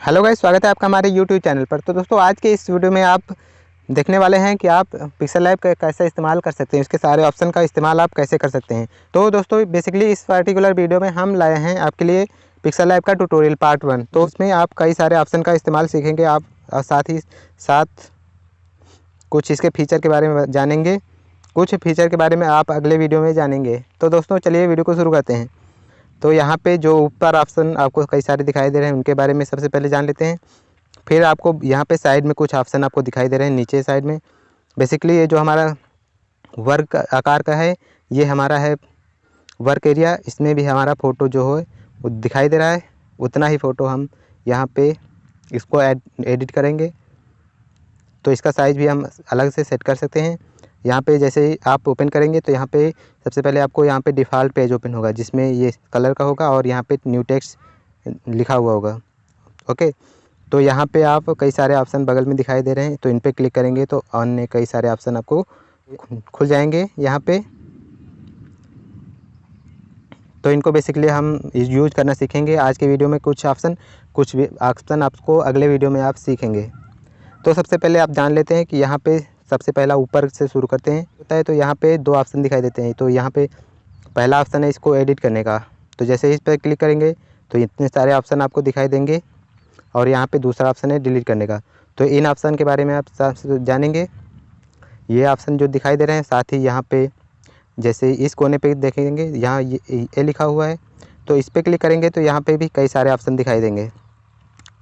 Hello guys, स्वागत है आपका हमारे यूट्यूब चैनल पर। तो दोस्तों, आज के इस वीडियो में आप देखने वाले हैं कि आप पिक्सल लैब का कैसे इस्तेमाल कर सकते हैं, इसके सारे ऑप्शन का इस्तेमाल आप कैसे कर सकते हैं। तो दोस्तों, बेसिकली इस पर्टिकुलर वीडियो में हम लाए हैं आपके लिए पिक्सल लैब का ट्यूटोरियल पार्ट 1। तो उसमें आप कई सारे ऑप्शन का इस्तेमाल सीखेंगे आप, और साथ ही साथ कुछ इसके फीचर के बारे में जानेंगे। कुछ फीचर के बारे में आप अगले वीडियो में जानेंगे। तो दोस्तों, चलिए वीडियो को शुरू करते हैं। तो यहाँ पे जो ऊपर ऑप्शन आपको कई सारे दिखाई दे रहे हैं, उनके बारे में सबसे पहले जान लेते हैं। फिर आपको यहाँ पे साइड में कुछ ऑप्शन आपको दिखाई दे रहे हैं, नीचे साइड में। बेसिकली ये जो हमारा वर्क आकार का है, ये हमारा है वर्क एरिया। इसमें भी हमारा फ़ोटो जो है वो दिखाई दे रहा है। उतना ही फ़ोटो हम यहाँ पे इसको एडिट करेंगे, तो इसका साइज़ भी हम अलग से सेट कर सकते हैं। यहाँ पे जैसे ही आप ओपन करेंगे तो यहाँ पे सबसे पहले आपको यहाँ पे डिफ़ॉल्ट पेज ओपन होगा, जिसमें ये कलर का होगा और यहाँ पे न्यू टेक्स्ट लिखा हुआ होगा। ओके, तो यहाँ पे आप कई सारे ऑप्शन बगल में दिखाई दे रहे हैं, तो इन पे क्लिक करेंगे तो अन्य कई सारे ऑप्शन आपको खुल जाएंगे यहाँ पे। तो इनको बेसिकली हम यूज़ करना सीखेंगे आज के वीडियो में। कुछ ऑप्शन आपको अगले वीडियो में आप सीखेंगे। तो सबसे पहले आप जान लेते हैं कि यहाँ पे सबसे पहला ऊपर से शुरू करते हैं होता है। तो यहाँ पे दो ऑप्शन दिखाई देते हैं। तो यहाँ पे पहला ऑप्शन है इसको एडिट करने का। तो जैसे ही इस पर क्लिक करेंगे तो इतने सारे ऑप्शन आपको दिखाई देंगे। और यहाँ पे दूसरा ऑप्शन है डिलीट करने का। तो इन ऑप्शन के बारे में आप जानेंगे। ये ऑप्शन जो दिखाई दे रहे हैं, साथ ही यहाँ पे जैसे इस कोने पे देखेंगे, यहाँ ये लिखा हुआ है। तो इस पर क्लिक करेंगे तो यहाँ पे भी कई सारे ऑप्शन दिखाई देंगे।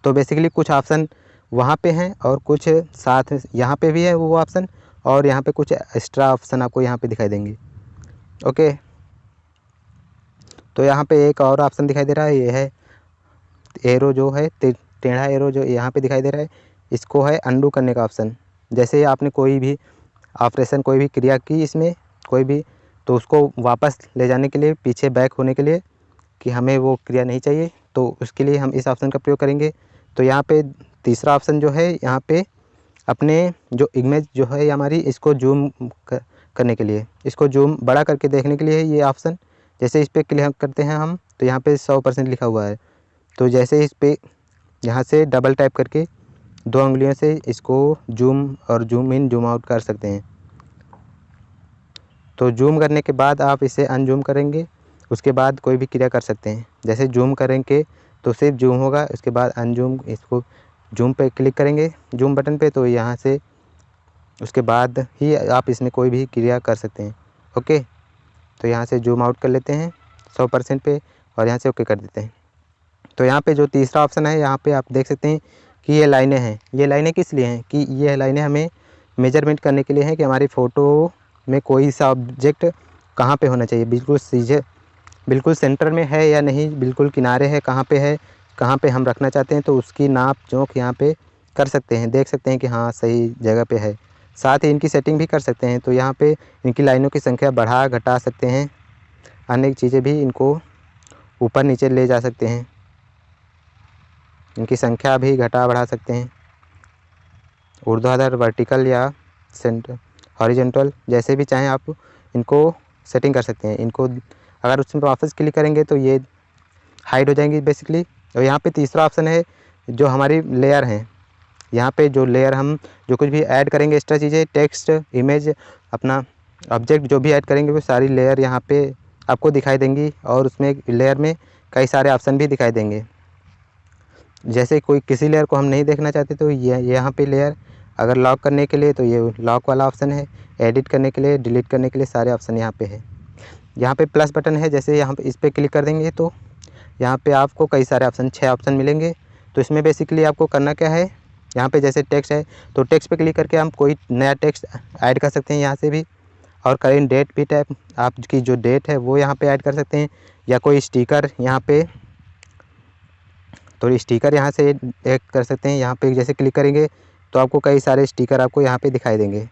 तो बेसिकली कुछ ऑप्शन वहाँ पे हैं और कुछ साथ में यहाँ पे भी है वो ऑप्शन, और यहाँ पे कुछ एक्स्ट्रा ऑप्शन आपको यहाँ पे दिखाई देंगे। ओके, तो यहाँ पे एक और ऑप्शन दिखाई दे रहा है, ये है एरो जो है टेढ़ा एरो जो यहाँ पे दिखाई दे रहा है, इसको है अंडू करने का ऑप्शन। जैसे आपने कोई भी ऑपरेशन, कोई भी क्रिया की इसमें कोई भी, तो उसको वापस ले जाने के लिए, पीछे बैक होने के लिए, कि हमें वो क्रिया नहीं चाहिए, तो उसके लिए हम इस ऑप्शन का प्रयोग करेंगे। तो यहाँ पे तीसरा ऑप्शन जो है, यहाँ पे अपने जो इमेज जो है हमारी, इसको जूम करने के लिए, इसको जूम बड़ा करके देखने के लिए ये ऑप्शन। जैसे इस पर क्लिक करते हैं हम तो यहाँ पे 100% लिखा हुआ है। तो जैसे इस पर यहाँ से डबल टाइप करके 2 उंगलियों से इसको जूम और जूम इन जूम आउट कर सकते हैं। तो जूम करने के बाद आप इसे अनजूम करेंगे, उसके बाद कोई भी क्रिया कर सकते हैं। जैसे जूम करेंगे तो सिर्फ जूम होगा, उसके बाद अनजूम, इसको जूम पे क्लिक करेंगे जूम बटन पे, तो यहाँ से उसके बाद ही आप इसमें कोई भी क्रिया कर सकते हैं। ओके, तो यहाँ से जूम आउट कर लेते हैं 100% पे, और यहाँ से ओके कर देते हैं। तो यहाँ पे जो तीसरा ऑप्शन है, यहाँ पे आप देख सकते हैं कि ये लाइनें हैं। ये लाइनें किस लिए हैं, कि ये लाइनें हमें मेजरमेंट करने के लिए हैं कि हमारी फ़ोटो में कोई सा ऑब्जेक्ट कहाँ पे होना चाहिए, बिल्कुल सीधे, बिल्कुल सेंटर में है या नहीं, बिल्कुल किनारे है, कहाँ पे है, कहाँ पे हम रखना चाहते हैं। तो उसकी नाप जोख यहाँ पे कर सकते हैं, देख सकते हैं कि हाँ सही जगह पे है। साथ ही इनकी सेटिंग भी कर सकते हैं। तो यहाँ पे इनकी लाइनों की संख्या बढ़ा घटा सकते हैं, अन्य चीज़ें भी इनको ऊपर नीचे ले जा सकते हैं, इनकी संख्या भी घटा बढ़ा सकते हैं, ऊर्ध्वाधर, वर्टिकल या सेंटर हॉरिजॉन्टल, जैसे भी चाहें आप इनको सेटिंग कर सकते हैं। इनको अगर उसमें वापस क्लिक करेंगे तो ये हाइड हो जाएंगी बेसिकली। और यहाँ पे तीसरा ऑप्शन है जो हमारी लेयर हैं। यहाँ पे जो लेयर हम जो कुछ भी ऐड करेंगे, एक्स्ट्रा चीज़ें, टेक्स्ट, इमेज, अपना ऑब्जेक्ट जो भी ऐड करेंगे, वो सारी लेयर यहाँ पे आपको दिखाई देंगी। और उसमें लेयर में कई सारे ऑप्शन भी दिखाई देंगे। जैसे कोई किसी लेयर को हम नहीं देखना चाहते तो ये यहाँ पे लेयर अगर लॉक करने के लिए तो ये लॉक वाला ऑप्शन है, एडिट करने के लिए, डिलीट करने के लिए सारे ऑप्शन यहाँ पे है। यहाँ पे प्लस बटन है, जैसे यहाँ पे इस पर क्लिक कर देंगे तो यहाँ पे आपको कई सारे ऑप्शन, 6 ऑप्शन मिलेंगे। तो इसमें बेसिकली आपको करना क्या है, यहाँ पे जैसे टेक्स्ट है तो टेक्स्ट पे क्लिक करके हम कोई नया टेक्स्ट ऐड कर सकते हैं यहाँ से भी। और करेंट डेट भी टाइप, आपकी जो डेट है वो यहाँ पे ऐड कर सकते हैं, या कोई स्टिकर यहाँ पे, तो स्टिकर यहाँ से ऐड कर सकते हैं। यहाँ पे जैसे क्लिक करेंगे तो आपको कई सारे स्टिकर आपको यहाँ पे दिखाई देंगे,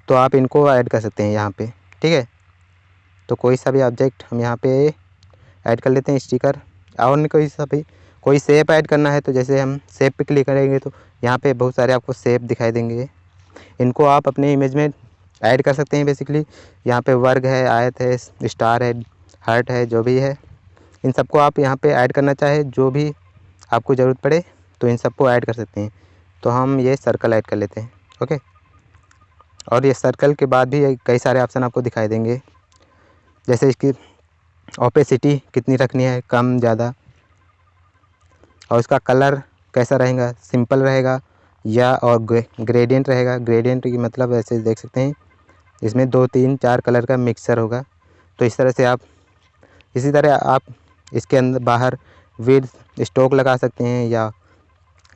तो आप इनको ऐड कर सकते हैं यहाँ पे। ठीक है, तो कोई सा भी ऑब्जेक्ट हम यहाँ पे ऐड कर लेते हैं स्टिकर। और नहीं कोई सा भी, कोई शेप ऐड करना है तो जैसे हम शेप पे क्लिक करेंगे तो यहाँ पे बहुत सारे आपको शेप दिखाई देंगे, इनको आप अपने इमेज में ऐड कर सकते हैं। बेसिकली यहाँ पे वर्ग है, आयत है, स्टार है, हार्ट है, जो भी है, इन सबको आप यहाँ पे ऐड करना चाहे, जो भी आपको ज़रूरत पड़े तो इन सबको ऐड कर सकते हैं। तो हम ये सर्कल ऐड कर लेते हैं। ओके, और ये सर्कल के बाद भी कई सारे ऑप्शन आपको दिखाई देंगे, जैसे इसकी ओपेसिटी कितनी रखनी है, कम ज़्यादा, और इसका कलर कैसा रहेगा, सिंपल रहेगा या और ग्रेडियंट रहेगा। ग्रेडियंट की मतलब ऐसे देख सकते हैं इसमें 2 3 4 कलर का मिक्सचर होगा। तो इस तरह से आप इसी तरह आप इसके अंदर बाहर विड्थ स्टॉक लगा सकते हैं या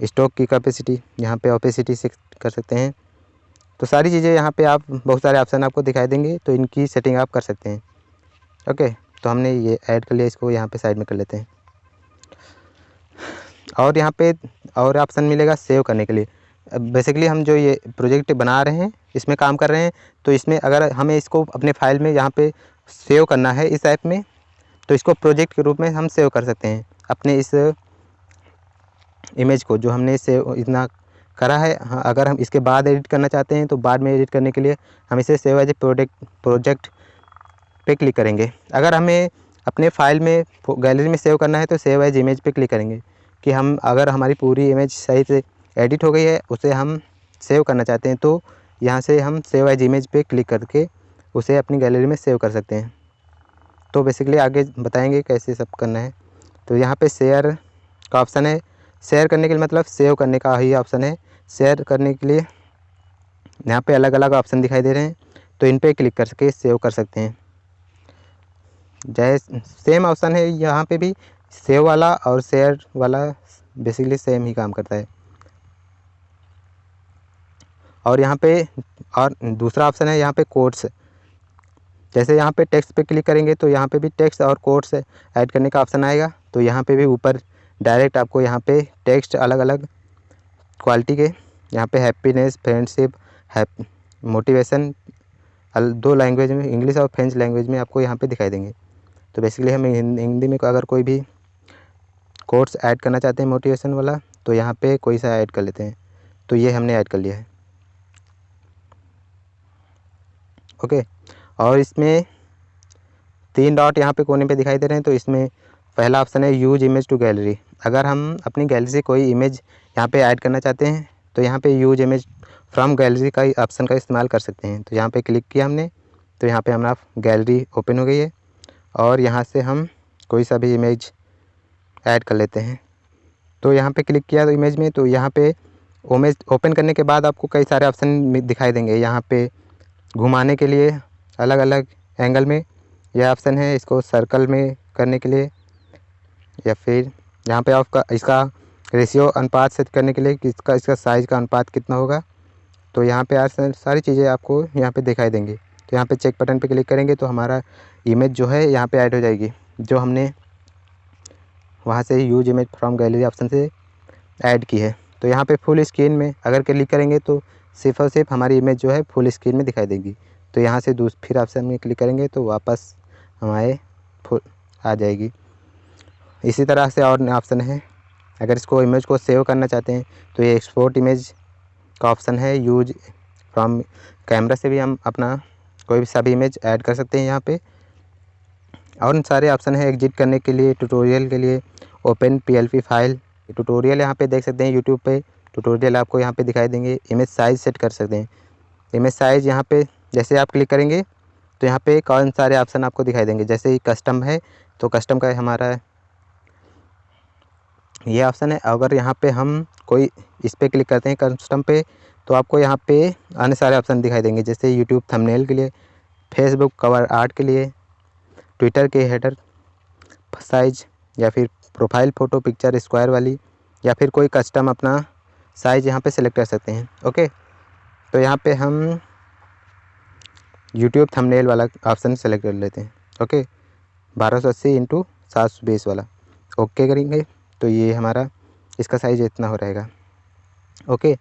स्टॉक की कैपेसिटी यहाँ पे ओपेसिटी से कर सकते हैं। तो सारी चीज़ें यहाँ पे आप बहुत सारे ऑप्शन आपको दिखाई देंगे, तो इनकी सेटिंग आप कर सकते हैं। ओके, तो हमने ये ऐड कर लिया, इसको यहाँ पे साइड में कर लेते हैं। और यहाँ पे और ऑप्शन मिलेगा सेव करने के लिए। बेसिकली हम जो ये प्रोजेक्ट बना रहे हैं, इसमें काम कर रहे हैं, तो इसमें अगर हमें इसको अपने फाइल में यहाँ पे सेव करना है इस ऐप में, तो इसको प्रोजेक्ट के रूप में हम सेव कर सकते हैं अपने इस इमेज को जो हमने सेव इतना करा है। हाँ, अगर हम इसके बाद एडिट करना चाहते हैं तो बाद में एडिट करने के लिए हम इसे सेव एज ए प्रोजेक्ट पे क्लिक करेंगे। अगर हमें अपने फाइल में गैलरी में सेव करना है तो सेव एज इमेज पे क्लिक करेंगे कि हम अगर हमारी पूरी इमेज सही से एडिट हो गई है, उसे हम सेव करना चाहते हैं, तो यहाँ से हम सेव एज इमेज पे क्लिक करके उसे अपनी गैलरी में सेव कर सकते हैं। तो बेसिकली आगे बताएंगे कैसे सब करना है। तो यहाँ पे शेयर का ऑप्शन है। शेयर करने के लिए मतलब सेव करने का ही ऑप्शन है। शेयर करने के लिए यहाँ पे अलग अलग ऑप्शन दिखाई दे रहे हैं, तो इन पे क्लिक करके सेव कर सकते हैं। जैसे सेम ऑप्शन है यहाँ पे भी, सेव वाला और शेयर वाला बेसिकली सेम ही काम करता है। और यहाँ पे और दूसरा ऑप्शन है यहाँ पे कोट्स। जैसे यहाँ पे टेक्स्ट पे क्लिक करेंगे तो यहाँ पे भी टेक्स्ट और कोट्स ऐड करने का ऑप्शन आएगा। तो यहाँ पे भी ऊपर डायरेक्ट आपको यहाँ पे टेक्स्ट अलग अलग क्वालिटी के, यहाँ पे हैप्पीनेस, फ्रेंडशिप, मोटिवेशन, 2 लैंग्वेज में, इंग्लिश और फ्रेंच लैंग्वेज में आपको यहाँ पे दिखाई देंगे। तो बेसिकली हम हिंदी में अगर कोई भी कोट्स ऐड करना चाहते हैं मोटिवेशन वाला, तो यहाँ पे कोई सा ऐड कर लेते हैं। तो ये हमने ऐड कर लिया है। ओके, और इसमें 3 डॉट यहाँ पे कोने पे दिखाई दे रहे हैं। तो इसमें पहला ऑप्शन है यूज इमेज टू गैलरी। अगर हम अपनी गैलरी से कोई इमेज यहाँ पे ऐड करना चाहते हैं तो यहाँ पे यूज इमेज फ्रॉम गैलरी का ऑप्शन का इस्तेमाल कर सकते हैं। तो यहाँ पे क्लिक किया हमने, तो यहाँ पे हमारा गैलरी ओपन हो गई है और यहाँ से हम कोई सा भी इमेज ऐड कर लेते हैं। तो यहाँ पे क्लिक किया तो इमेज में, तो यहाँ पे इमेज ओपन करने के बाद आपको कई सारे ऑप्शन दिखाई देंगे। यहाँ पे घुमाने के लिए अलग अलग एंगल में यह ऑप्शन है, इसको सर्कल में करने के लिए, या फिर यहाँ पे आपका इसका रेशियो अनुपात सेट करने के लिए कि इसका साइज़ का अनुपात कितना होगा। तो यहाँ पे सारी चीज़ें आपको यहाँ पे दिखाई देंगी। तो यहाँ पे चेक बटन पे क्लिक करेंगे तो हमारा इमेज जो है यहाँ पे ऐड हो जाएगी, जो हमने वहाँ से use image from gallery option से ऐड की है। तो यहाँ पे फुल स्क्रीन में अगर क्लिक करेंगे तो सिर्फ और सिर्फ हमारी इमेज जो है फुल स्क्रीन में दिखाई देगी। तो यहाँ से फिर ऑप्शन में क्लिक करेंगे तो वापस हमारे फुल आ जाएगी। इसी तरह से और ऑप्शन है, अगर इसको इमेज को सेव करना चाहते हैं तो ये एक्सपोर्ट इमेज का ऑप्शन है। यूज फ्रॉम कैमरा से भी हम अपना कोई भी सभी इमेज ऐड कर सकते हैं यहाँ पे। और सारे ऑप्शन है एग्जिट करने के लिए, ट्यूटोरियल के लिए, ओपन PLP फाइल। ट्यूटोरियल यहाँ पे देख सकते हैं, यूट्यूब पे ट्यूटोरियल आपको यहाँ पे दिखाई देंगे। इमेज साइज़ सेट कर सकते हैं। इमेज साइज़ यहाँ पे जैसे आप क्लिक करेंगे तो यहाँ पे कौन सारे ऑप्शन आपको दिखाई देंगे। जैसे ही कस्टम है तो कस्टम का हमारा ये ऑप्शन है। अगर यहाँ पे हम कोई इस पर क्लिक करते हैं कस्टम पे, तो आपको यहाँ पे अन्य सारे ऑप्शन दिखाई देंगे, जैसे यूट्यूब थंबनेल के लिए, फेसबुक कवर आर्ट के लिए, ट्विटर के हेडर साइज, या फिर प्रोफाइल फ़ोटो पिक्चर स्क्वायर वाली, या फिर कोई कस्टम अपना साइज़ यहाँ पे सेलेक्ट कर सकते हैं। ओके, तो यहाँ पे हम यूट्यूब थंबनेल वाला ऑप्शन सेलेक्ट कर लेते हैं। ओके, 1280 × 720 वाला ओके करेंगे तो ये हमारा इसका साइज़ इतना हो रहेगा। ओके,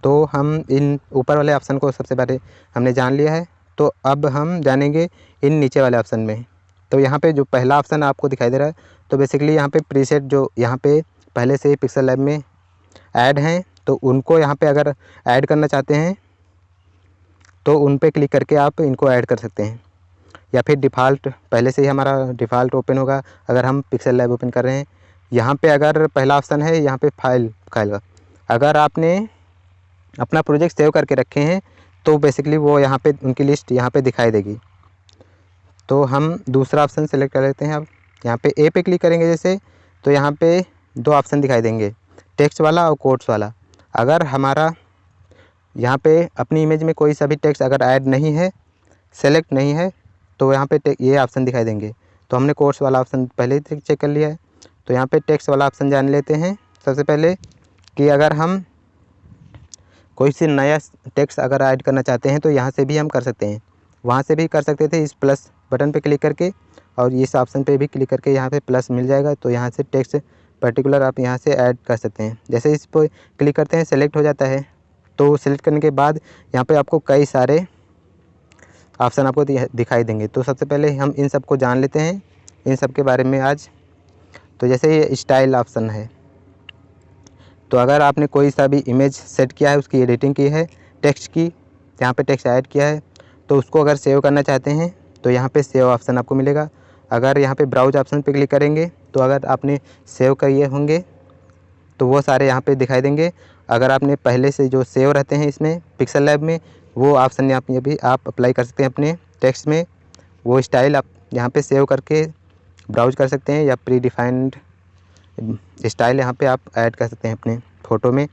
तो हम इन ऊपर वाले ऑप्शन को सबसे पहले हमने जान लिया है। तो अब हम जानेंगे इन नीचे वाले ऑप्शन में। तो यहाँ पे जो पहला ऑप्शन आपको दिखाई दे रहा है, तो बेसिकली यहाँ पे प्रीसेट जो यहाँ पे पहले से पिक्सल लैब में ऐड हैं, तो उनको यहाँ पे अगर ऐड करना चाहते हैं तो उन पे क्लिक करके आप इनको ऐड कर सकते हैं। या फिर डिफ़ॉल्ट पहले से ही हमारा डिफ़ॉल्ट ओपन होगा अगर हम पिक्सल लैब ओपन कर रहे हैं, यहाँ पे अगर पहला ऑप्शन है यहाँ पे फाइल का, अगर आपने अपना प्रोजेक्ट सेव करके रखे हैं तो बेसिकली वो यहाँ पे उनकी लिस्ट यहाँ पे दिखाई देगी। तो हम दूसरा ऑप्शन सेलेक्ट कर लेते हैं। अब यहाँ पे ए पे क्लिक करेंगे जैसे, तो यहाँ पे 2 ऑप्शन दिखाई देंगे, टेक्स्ट वाला और कोट्स वाला। अगर हमारा यहाँ पे अपनी इमेज में कोई सा भी टेक्स्ट अगर ऐड नहीं है, सेलेक्ट नहीं है, तो यहाँ पे ये ऑप्शन दिखाई देंगे। तो हमने कोट्स वाला ऑप्शन पहले ही चेक कर लिया है। तो यहाँ पे टेक्स्ट वाला ऑप्शन जान लेते हैं सबसे पहले, कि अगर हम कोई सी नया टेक्स्ट अगर ऐड करना चाहते हैं तो यहाँ से भी हम कर सकते हैं। वहाँ से भी कर सकते थे इस प्लस बटन पे क्लिक करके, और इस ऑप्शन पे भी क्लिक करके यहाँ पे प्लस मिल जाएगा, तो यहाँ से टेक्स्ट पर्टिकुलर आप यहाँ से ऐड कर सकते हैं। जैसे इस पर क्लिक करते हैं सेलेक्ट हो जाता है। तो सेलेक्ट करने के बाद यहाँ पे आपको कई सारे ऑप्शन आपको दिखाई देंगे। तो सबसे पहले हम इन सब को जान लेते हैं, इन सब के बारे में आज। तो जैसे ये स्टाइल ऑप्शन है, तो अगर आपने कोई सा भी इमेज सेट किया है, उसकी एडिटिंग की है टेक्स्ट की, यहाँ पे टेक्स्ट ऐड किया है, तो उसको अगर सेव करना चाहते हैं तो यहाँ पे सेव ऑप्शन आपको मिलेगा। अगर यहाँ पे ब्राउज ऑप्शन पे क्लिक करेंगे तो अगर आपने सेव किए होंगे तो वो सारे यहाँ पे दिखाई देंगे। अगर आपने पहले से जो सेव रहते हैं इसमें पिक्सल लैब में, वो ऑप्शन यहाँ पे भी आप अप्लाई कर सकते हैं अपने टेक्स्ट में। वो स्टाइल आप यहाँ पे सेव करके ब्राउज कर सकते हैं, या प्री डिफाइंड स्टाइल यहाँ पे आप ऐड कर सकते हैं अपने फ़ोटो में।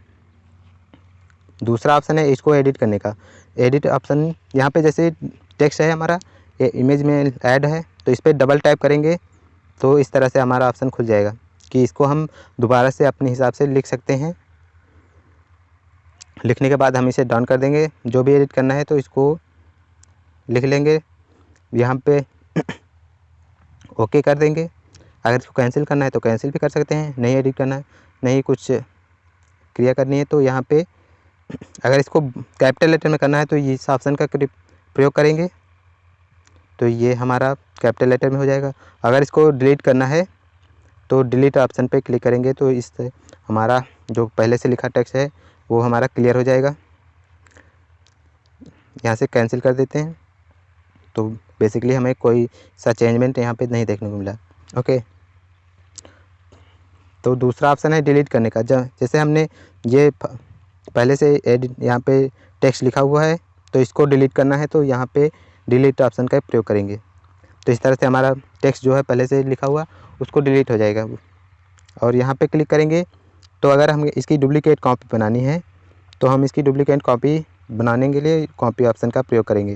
दूसरा ऑप्शन है इसको एडिट करने का, एडिट ऑप्शन। यहाँ पे जैसे टेक्स्ट है हमारा ये इमेज में ऐड है, तो इस पर डबल टैप करेंगे तो इस तरह से हमारा ऑप्शन खुल जाएगा कि इसको हम दोबारा से अपने हिसाब से लिख सकते हैं। लिखने के बाद हम इसे डाउन कर देंगे, जो भी एडिट करना है तो इसको लिख लेंगे यहाँ पे ओके कर देंगे। अगर इसको कैंसिल करना है तो कैंसिल भी कर सकते हैं, नहीं एडिट करना है, नहीं कुछ क्रिया करनी है तो यहाँ पे अगर इसको कैपिटल लेटर में करना है तो इस ऑप्शन का प्रयोग करेंगे, तो ये हमारा कैपिटल लेटर में हो जाएगा। अगर इसको डिलीट करना है तो डिलीट ऑप्शन पे क्लिक करेंगे, तो इससे हमारा जो पहले से लिखा टेक्स्ट है वो हमारा क्लियर हो जाएगा। यहाँ से कैंसिल कर देते हैं, तो बेसिकली हमें कोई सा चेंजमेंट यहाँ पे नहीं देखने को मिला। ओके, तो दूसरा ऑप्शन है डिलीट करने का। जैसे हमने ये पहले से एडिट यहाँ पे टेक्स्ट लिखा हुआ है, तो इसको डिलीट करना है तो यहाँ पे डिलीट ऑप्शन का प्रयोग करेंगे, तो इस तरह से हमारा टेक्स्ट जो है पहले से लिखा हुआ उसको डिलीट हो जाएगा। और यहाँ पे क्लिक करेंगे तो अगर हम इसकी डुप्लीकेट कॉपी बनानी है तो हम इसकी डुप्लीकेट कॉपी बनाने के लिए कॉपी ऑप्शन का प्रयोग करेंगे।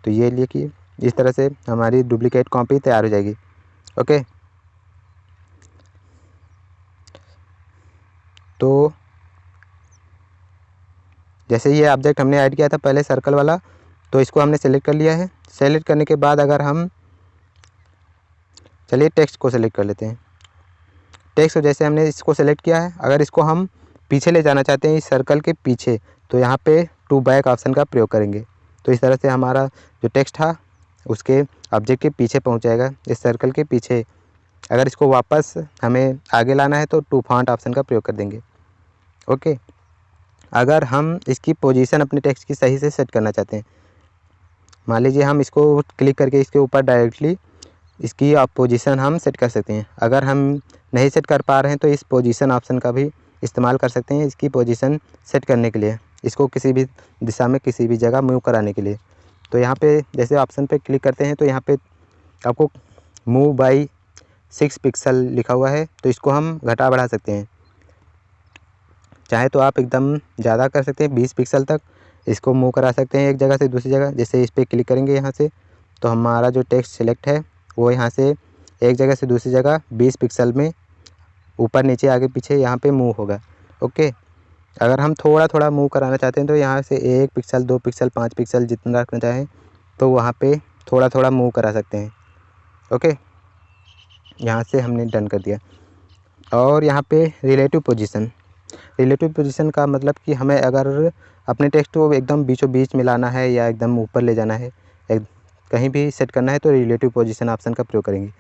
तो ये लिए कि इस तरह से हमारी डुप्लीकेट कॉपी तैयार हो जाएगी। ओके, तो जैसे ये ऑब्जेक्ट हमने ऐड किया था पहले सर्कल वाला, तो इसको हमने सेलेक्ट कर लिया है। सेलेक्ट करने के बाद अगर हम चलिए टेक्स्ट को सेलेक्ट कर लेते हैं। टेक्स्ट को जैसे हमने इसको सेलेक्ट किया है, अगर इसको हम पीछे ले जाना चाहते हैं इस सर्कल के पीछे, तो यहाँ पे टू बैक ऑप्शन का प्रयोग करेंगे। तो इस तरह से हमारा जो टेक्स्ट था उसके ऑब्जेक्ट के पीछे पहुँच जाएगा, इस सर्कल के पीछे। अगर इसको वापस हमें आगे लाना है तो टू फॉन्ट ऑप्शन का प्रयोग कर देंगे। ओके, अगर हम इसकी पोजीशन अपने टेक्स्ट की सही से सेट करना चाहते हैं, मान लीजिए हम इसको क्लिक करके इसके ऊपर डायरेक्टली इसकी पोजीशन हम सेट कर सकते हैं। अगर हम नहीं सेट कर पा रहे हैं तो इस पोजीशन ऑप्शन का भी इस्तेमाल कर सकते हैं इसकी पोजीशन सेट करने के लिए, इसको किसी भी दिशा में किसी भी जगह मूव कराने के लिए। तो यहाँ पे जैसे ऑप्शन पे क्लिक करते हैं तो यहाँ पे आपको मूव बाई 6 पिक्सल लिखा हुआ है, तो इसको हम घटा बढ़ा सकते हैं। चाहे तो आप एकदम ज़्यादा कर सकते हैं, 20 पिक्सल तक इसको मूव करा सकते हैं एक जगह से दूसरी जगह। जैसे इस पर क्लिक करेंगे यहाँ से, तो हमारा जो टेक्स्ट सेलेक्ट है वो यहाँ से एक जगह से दूसरी जगह 20 पिक्सल में ऊपर नीचे आगे पीछे यहाँ पे मूव होगा। ओके, अगर हम थोड़ा थोड़ा मूव कराना चाहते हैं तो यहाँ से 1 पिक्सल 2 पिक्सल 5 पिक्सल जितना रखना चाहें तो वहाँ पे थोड़ा थोड़ा मूव करा सकते हैं। ओके, यहाँ से हमने डन कर दिया। और यहाँ पे रिलेटिव पोजीशन का मतलब कि हमें अगर अपने टेक्स्ट को एकदम बीचों बीच में लाना है या एकदम ऊपर ले जाना है, कहीं भी सेट करना है, तो रिलेटिव पोजीशन ऑप्शन का प्रयोग करेंगे।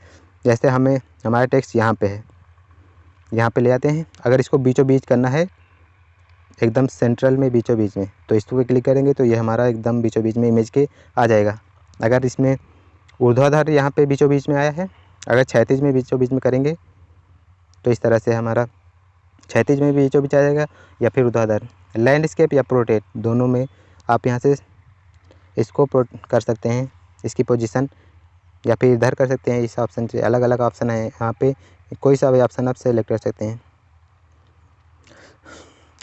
जैसे हमें हमारा टेक्स्ट यहाँ पे है, यहाँ पे ले आते हैं। अगर इसको बीचों बीच करना है एकदम सेंट्रल में बीचों बीच में, तो इस पर क्लिक करेंगे तो ये हमारा एकदम बीचों बीच में इमेज के आ जाएगा। अगर इसमें ऊर्ध्वाधर यहाँ पे बीचों बीच में आया है, अगर क्षैतिज में बीचों बीच में करेंगे तो इस तरह से हमारा क्षैतिज में भी आ जाएगा या फिर ऊर्ध्वाधर, लैंडस्केप या पोर्ट्रेट दोनों में आप यहाँ से इसको कर सकते हैं, इसकी पोजीशन, या फिर इधर कर सकते हैं। इस ऑप्शन से अलग अलग ऑप्शन है, यहाँ पे कोई सा भी ऑप्शन आप सेलेक्ट कर सकते हैं।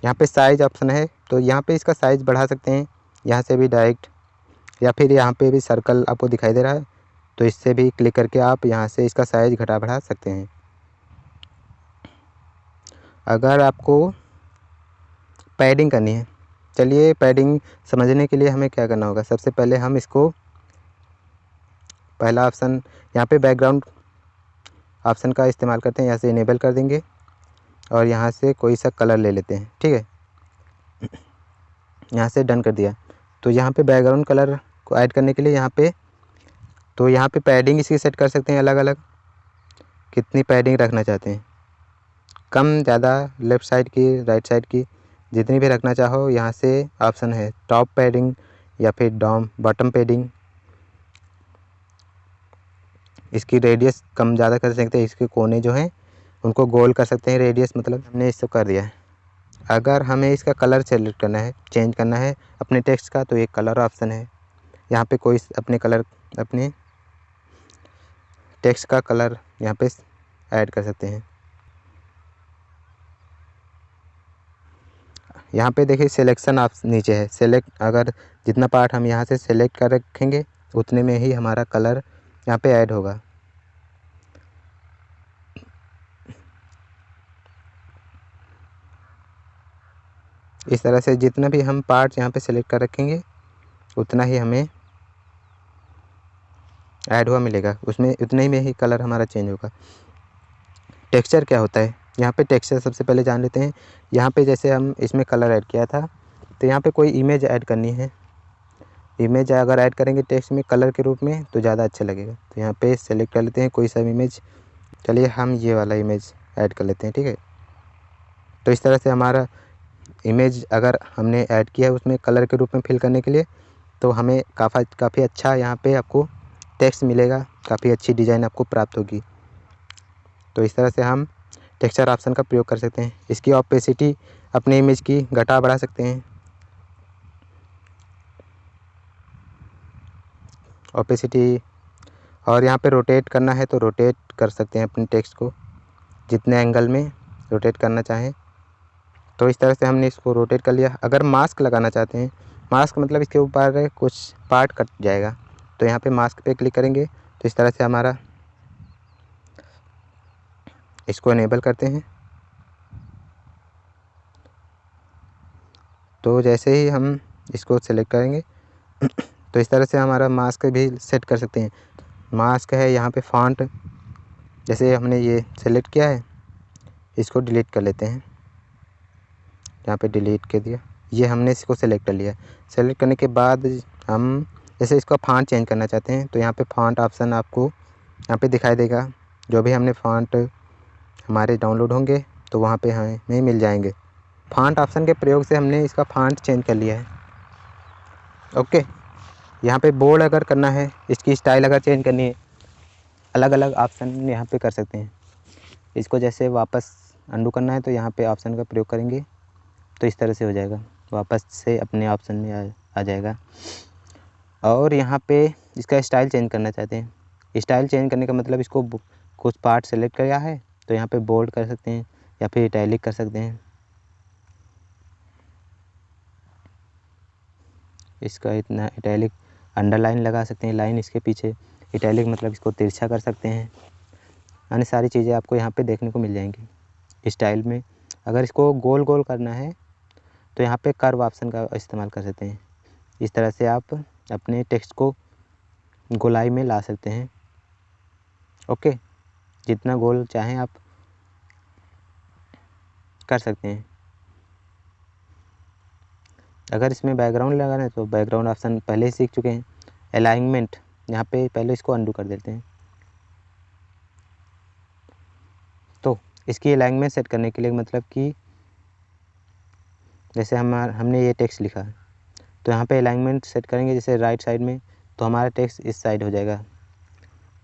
यहाँ पे साइज ऑप्शन है, तो यहाँ पे इसका साइज़ बढ़ा सकते हैं यहाँ से भी डायरेक्ट, या फिर यहाँ पे भी सर्कल आपको दिखाई दे रहा है तो इससे भी क्लिक करके आप यहाँ से इसका साइज़ घटा बढ़ा सकते हैं। अगर आपको पैडिंग करनी है, चलिए पैडिंग समझने के लिए हमें क्या करना होगा। सबसे पहले हम इसको पहला ऑप्शन यहाँ पे बैकग्राउंड ऑप्शन का इस्तेमाल करते हैं, यहाँ से इनेबल कर देंगे और यहाँ से कोई सा कलर ले लेते हैं, ठीक है। यहाँ से डन कर दिया। तो यहाँ पे बैकग्राउंड कलर को ऐड करने के लिए यहाँ पे पैडिंग इसकी सेट कर सकते हैं अलग अलग, कितनी पैडिंग रखना चाहते हैं, कम ज़्यादा, लेफ़्ट साइड की, राइट साइड की, जितनी भी रखना चाहो यहाँ से ऑप्शन है। टॉप पैडिंग या फिर बॉटम पैडिंग, इसकी रेडियस कम ज़्यादा कर सकते हैं, इसके कोने जो हैं उनको गोल कर सकते हैं, रेडियस मतलब हमने इसको कर दिया है। अगर हमें इसका कलर सेलेक्ट करना है, चेंज करना है अपने टेक्स्ट का, तो एक कलर ऑप्शन है, यहाँ पे कोई अपने टेक्स्ट का कलर यहाँ पे ऐड कर सकते हैं। यहाँ पे देखिए सिलेक्शन ऑप्शन नीचे है, सेलेक्ट, अगर जितना पार्ट हम यहाँ से सेलेक्ट कर रखेंगे उतने में ही हमारा कलर यहाँ पे ऐड होगा। इस तरह से जितना भी हम पार्ट यहाँ पे सेलेक्ट कर रखेंगे उतना ही हमें ऐड हुआ मिलेगा, उसमें उतने ही में ही कलर हमारा चेंज होगा। टेक्सचर क्या होता है, यहाँ पे टेक्सचर सबसे पहले जान लेते हैं। यहाँ पे जैसे हम इसमें कलर ऐड किया था, तो यहाँ पे कोई इमेज ऐड करनी है, इमेज अगर ऐड करेंगे टेक्स्ट में कलर के रूप में तो ज़्यादा अच्छा लगेगा। तो यहाँ पे सेलेक्ट कर लेते हैं कोई सा इमेज, चलिए हम ये वाला इमेज ऐड कर लेते हैं, ठीक है। तो इस तरह से हमारा इमेज अगर हमने ऐड किया है उसमें कलर के रूप में फिल करने के लिए, तो हमें काफ़ी अच्छा यहाँ पे आपको टेक्स्ट मिलेगा, काफ़ी अच्छी डिज़ाइन आपको प्राप्त होगी। तो इस तरह से हम टेक्सचर ऑप्शन का प्रयोग कर सकते हैं। इसकी ऑपेसिटी अपने इमेज की घटा बढ़ा सकते हैं, ऑपेसिटी, और यहाँ पे रोटेट करना है तो रोटेट कर सकते हैं अपने टेक्स्ट को, जितने एंगल में रोटेट करना चाहें। तो इस तरह से हमने इसको रोटेट कर लिया। अगर मास्क लगाना चाहते हैं, मास्क मतलब इसके ऊपर कुछ पार्ट कट जाएगा, तो यहाँ पे मास्क पे क्लिक करेंगे तो इस तरह से हमारा इसको इनेबल करते हैं। तो जैसे ही हम इसको सेलेक्ट करेंगे तो इस तरह से हमारा मास्क भी सेट कर सकते हैं। मास्क है यहाँ पे फॉन्ट, जैसे हमने ये सेलेक्ट किया है, इसको डिलीट कर लेते हैं, यहाँ पे डिलीट कर दिया। ये हमने इसको सेलेक्ट कर लिया। सेलेक्ट करने के बाद हम जैसे इसका फॉन्ट चेंज करना चाहते हैं तो यहाँ पे फॉन्ट ऑप्शन आपको यहाँ पे दिखाई देगा। जो भी हमने फॉन्ट हमारे डाउनलोड होंगे तो वहाँ पे हमें मिल जाएंगे। फॉन्ट ऑप्शन के प्रयोग से हमने इसका फॉन्ट चेंज कर लिया है। ओके, यहाँ पे बोल्ड अगर करना है, इसकी स्टाइल अगर चेंज करनी है, अलग अलग ऑप्शन यहाँ पे कर सकते हैं। इसको जैसे वापस अंडू करना है तो यहाँ पे ऑप्शन का प्रयोग करेंगे तो इस तरह से हो जाएगा, वापस से अपने ऑप्शन में आ जाएगा। और यहाँ पे इसका स्टाइल चेंज करना चाहते हैं, स्टाइल चेंज करने का मतलब इसको कुछ पार्ट सेलेक्ट किया है तो यहाँ पे बोल्ड कर सकते हैं या फिर इटैलिक कर सकते हैं। इसका इतना इटैलिक, अंडरलाइन लगा सकते हैं, लाइन इसके पीछे, इटैलिक मतलब इसको तिरछा कर सकते हैं। अन्य सारी चीज़ें आपको यहाँ पे देखने को मिल जाएंगी स्टाइल में। अगर इसको गोल गोल करना है तो यहाँ पे कर्व ऑप्शन का इस्तेमाल कर सकते हैं। इस तरह से आप अपने टेक्स्ट को गोलाई में ला सकते हैं। ओके, जितना गोल चाहें आप कर सकते हैं। अगर इसमें बैकग्राउंड लगाना है तो बैकग्राउंड ऑप्शन पहले ही सीख चुके हैं। अलाइनमेंट, यहाँ पे पहले इसको अंडू कर देते हैं। तो इसकी अलाइनमेंट सेट करने के लिए मतलब कि जैसे हमने ये टेक्स्ट लिखा है तो यहाँ पे अलाइनमेंट सेट करेंगे, जैसे राइट साइड में तो हमारा टेक्स्ट इस साइड हो जाएगा।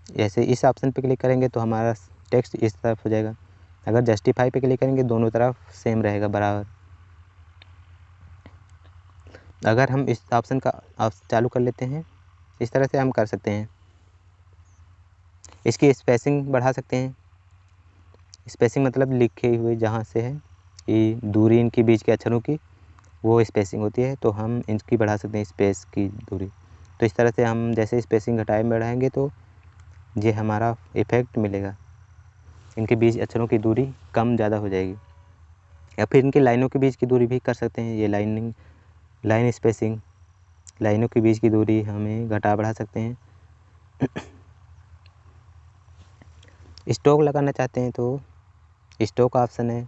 जैसे इस ऑप्शन पे क्लिक करेंगे तो हमारा टेक्स्ट इस तरफ हो जाएगा। अगर जस्टिफाई पे क्लिक करेंगे दोनों तरफ सेम रहेगा बराबर। अगर हम इस ऑप्शन का चालू कर लेते हैं, इस तरह से हम कर सकते हैं। इसकी स्पेसिंग बढ़ा सकते हैं। स्पेसिंग मतलब लिखे हुए जहाँ से है ये दूरी इनके बीच के अक्षरों की, वो स्पेसिंग होती है, तो हम इनकी बढ़ा सकते हैं स्पेस की दूरी। तो इस तरह से हम जैसे स्पेसिंग घटाएं बढ़ाएंगे तो ये हमारा इफ़ेक्ट मिलेगा, इनके बीच अक्षरों की दूरी कम ज़्यादा हो जाएगी। या फिर इनकी लाइनों के बीच की दूरी भी कर सकते हैं। ये लाइन स्पेसिंग, लाइनों के बीच की दूरी हमें घटा बढ़ा सकते हैं। स्टॉक लगाना चाहते हैं तो स्टॉक ऑप्शन है।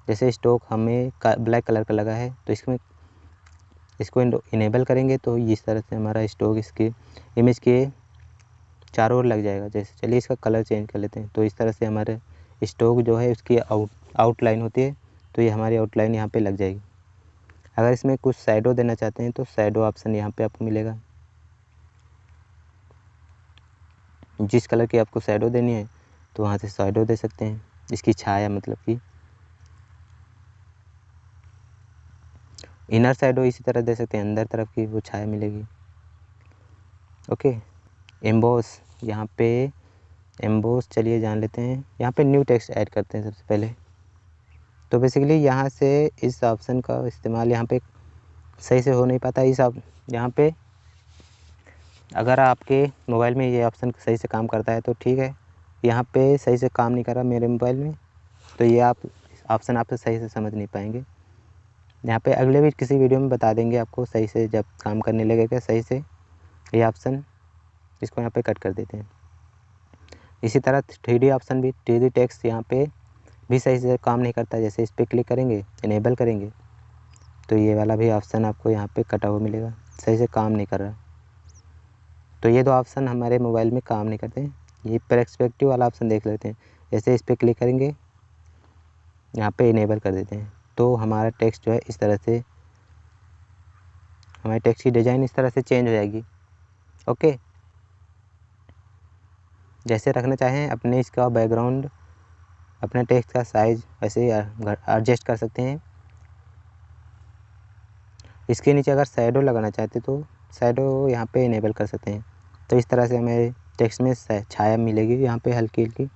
जैसे स्टॉक हमें ब्लैक कलर का लगा है तो इसको इनेबल करेंगे तो इस तरह से हमारा स्टॉक इसके इमेज के चारों ओर लग जाएगा। जैसे चलिए इसका कलर चेंज कर लेते हैं, तो इस तरह से हमारे स्टॉक जो है उसकी आउटलाइन होती है, तो ये हमारी आउटलाइन यहाँ पे लग जाएगी। अगर इसमें कुछ शैडो देना चाहते हैं तो शैडो ऑप्शन यहाँ पे आपको मिलेगा। जिस कलर की आपको शैडो देनी है तो वहाँ से शैडो दे सकते हैं, इसकी छाया मतलब कि इनर शैडो इसी तरह दे सकते हैं, अंदर तरफ की वो छाया मिलेगी। ओके, एम्बोस, यहाँ पे एम्बोस चलिए जान लेते हैं। यहाँ पे न्यू टेक्स्ट ऐड करते हैं सबसे पहले। तो बेसिकली यहाँ से इस ऑप्शन का इस्तेमाल यहाँ पे सही से हो नहीं पाता। यहाँ पे अगर आपके मोबाइल में ये ऑप्शन सही से काम करता है तो ठीक है, यहाँ पे सही से काम नहीं कर रहा मेरे मोबाइल में, तो ये ऑप्शन आप सही से समझ नहीं पाएंगे। यहाँ पे अगले भी किसी वीडियो में बता देंगे आपको सही से, जब काम करने लगेगा सही से ये ऑप्शन। इसको यहाँ पे कट कर देते हैं। इसी तरह 3D ऑप्शन भी, 3D टेक्स्ट यहाँ पे भी सही से काम नहीं करता। जैसे इस पर क्लिक करेंगे, इनेबल करेंगे, तो ये वाला भी ऑप्शन आपको यहाँ पे कटा हुआ मिलेगा, सही से काम नहीं कर रहा। तो ये दो ऑप्शन हमारे मोबाइल में काम नहीं करते। ये पर्सपेक्टिव वाला ऑप्शन देख लेते हैं। जैसे इस पर क्लिक करेंगे, यहाँ पे इनेबल कर देते हैं, तो हमारा टेक्स्ट जो है इस तरह से, हमारे टेक्स्ट की डिज़ाइन इस तरह से चेंज हो जाएगी। ओके, जैसे रखना चाहें अपने इसका बैकग्राउंड, अपने टेक्स्ट का साइज़ वैसे एडजस्ट कर सकते हैं। इसके नीचे अगर शैडो लगाना चाहते तो शैडो यहाँ पे इनेबल कर सकते हैं। तो इस तरह से हमें टेक्स्ट में छाया मिलेगी यहाँ पे हल्की हल्की,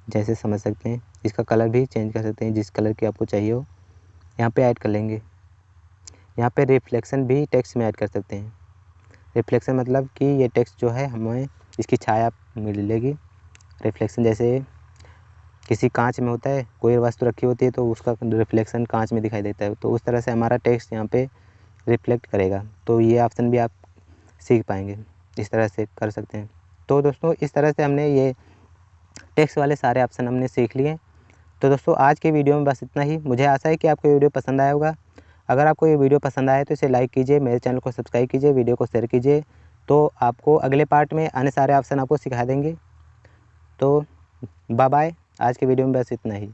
जैसे समझ सकते हैं। इसका कलर भी चेंज कर सकते हैं, जिस कलर की आपको चाहिए हो यहाँ पे ऐड कर लेंगे। यहाँ पे रिफ्लेक्शन भी टेक्स्ट में ऐड कर सकते हैं। रिफ्लेक्शन मतलब कि ये टेक्स्ट जो है हमें इसकी छाया मिलेगी। रिफ्लेक्शन जैसे किसी कांच में होता है, कोई वस्तु रखी होती है तो उसका रिफ्लेक्शन कांच में दिखाई देता है, तो उस तरह से हमारा टेक्स्ट यहाँ पे रिफ्लेक्ट करेगा। तो ये ऑप्शन भी आप सीख पाएंगे, इस तरह से कर सकते हैं। तो दोस्तों इस तरह से हमने ये टेक्स्ट वाले सारे ऑप्शन हमने सीख लिए। तो दोस्तों आज के वीडियो में बस इतना ही। मुझे आशा है कि आपको ये वीडियो पसंद आया होगा। अगर आपको ये वीडियो पसंद आए तो इसे लाइक कीजिए, मेरे चैनल को सब्सक्राइब कीजिए, वीडियो को शेयर कीजिए। तो आपको अगले पार्ट में अन्य सारे ऑप्शन आपको सिखा देंगे। तो बाय बाय, आज के वीडियो में बस इतना ही।